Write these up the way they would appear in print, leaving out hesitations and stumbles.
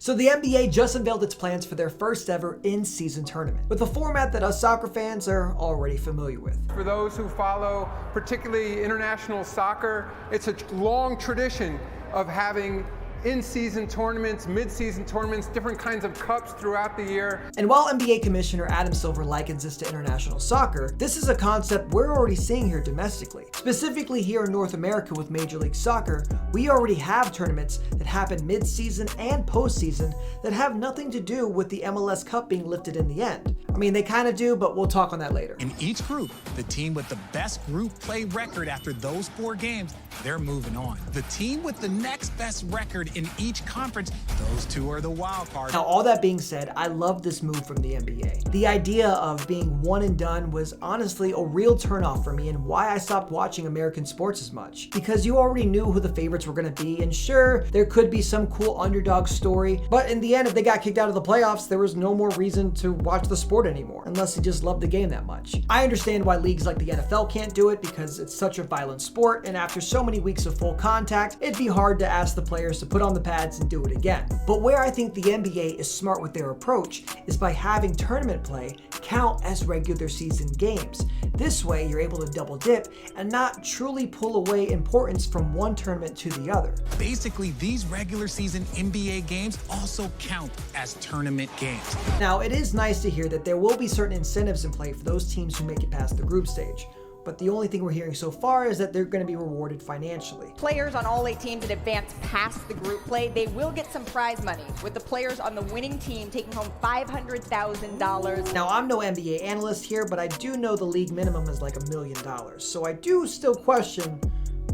So the NBA just unveiled its plans for their first ever in-season tournament, with a format that us soccer fans are already familiar with. For those who follow particularly international soccer, it's a long tradition of having in-season tournaments, mid-season tournaments, different kinds of cups throughout the year. And while NBA Commissioner Adam Silver likens this to international soccer, this is a concept we're already seeing here domestically. Specifically here in North America with Major League Soccer, we already have tournaments that happen mid-season and post-season that have nothing to do with the MLS Cup being lifted in the end. I mean, they kind of do, but we'll talk on that later. In each group, the team with the best group play record after those 4 games, they're moving on. The team with the next best record in each conference, those 2 are the wild card. Now, all that being said, I love this move from the NBA. The idea of being one and done was honestly a real turnoff for me and why I stopped watching American sports as much. Because you already knew who the favorites were going to be, and sure, there could be some cool underdog story, but in the end, if they got kicked out of the playoffs, there was no more reason to watch the sport anymore, unless you just loved the game that much. I understand why leagues like the NFL can't do it because it's such a violent sport, and after so many weeks of full contact, it'd be hard to ask the players to put on the pads and do it again. But where I think the NBA is smart with their approach is by having tournament play count as regular season games. This way, you're able to double dip and not truly pull away importance from one tournament to the other. Basically, these regular season NBA games also count as tournament games. Now, it is nice to hear that there will be certain incentives in play for those teams who make it past the group stage. But the only thing we're hearing so far is that they're going to be rewarded financially. Players on all 8 teams that advance past the group play, they will get some prize money, with the players on the winning team taking home $500,000. Now, I'm no NBA analyst here, but I do know the league minimum is like $1 million. So I do still question,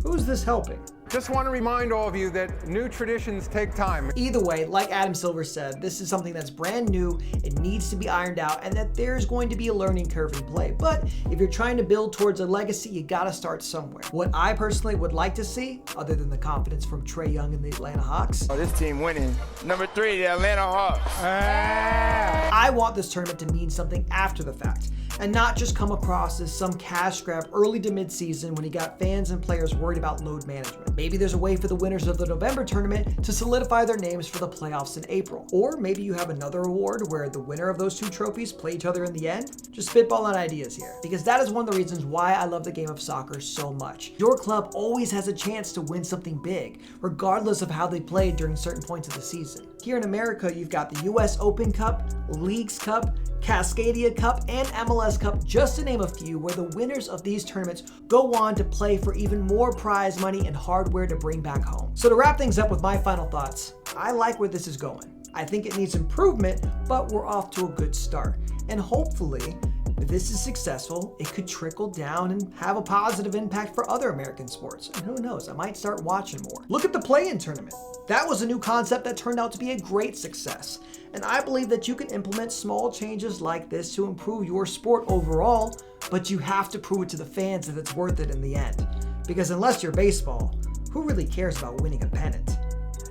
who's this helping? Just want to remind all of you that new traditions take time. Either way, like Adam Silver said, this is something that's brand new, it needs to be ironed out, and that there's going to be a learning curve in play. But if you're trying to build towards a legacy, you gotta start somewhere. What I personally would like to see, other than the confidence from Trae Young and the Atlanta Hawks, Oh, this team winning. Number 3, the Atlanta Hawks. I want this tournament to mean something after the fact, and not just come across as some cash grab early to mid-season when you got fans and players worried about load management. Maybe there's a way for the winners of the November tournament to solidify their names for the playoffs in April. Or maybe you have another award where the winner of those 2 trophies play each other in the end. Just spitballing ideas here, because that is one of the reasons why I love the game of soccer so much. Your club always has a chance to win something big, regardless of how they played during certain points of the season. Here in America, you've got the US Open Cup, Leagues Cup, Cascadia Cup, and MLS Cup, just to name a few, where the winners of these tournaments go on to play for even more prize money and hardware to bring back home. So to wrap things up with my final thoughts, I like where this is going. I think it needs improvement, but we're off to a good start. And hopefully, if this is successful, it could trickle down and have a positive impact for other American sports. And who knows, I might start watching more. Look at the play-in tournament. That was a new concept that turned out to be a great success. And I believe that you can implement small changes like this to improve your sport overall, but you have to prove it to the fans that it's worth it in the end. Because unless you're baseball, who really cares about winning a pennant?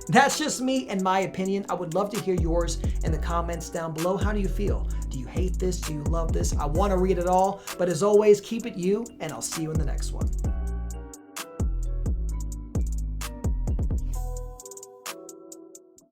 That's just me and my opinion. I would love to hear yours in the comments down below. How do you feel? Do you hate this? Do you love this? I want to read it all. But as always, keep it you, and I'll see you in the next one.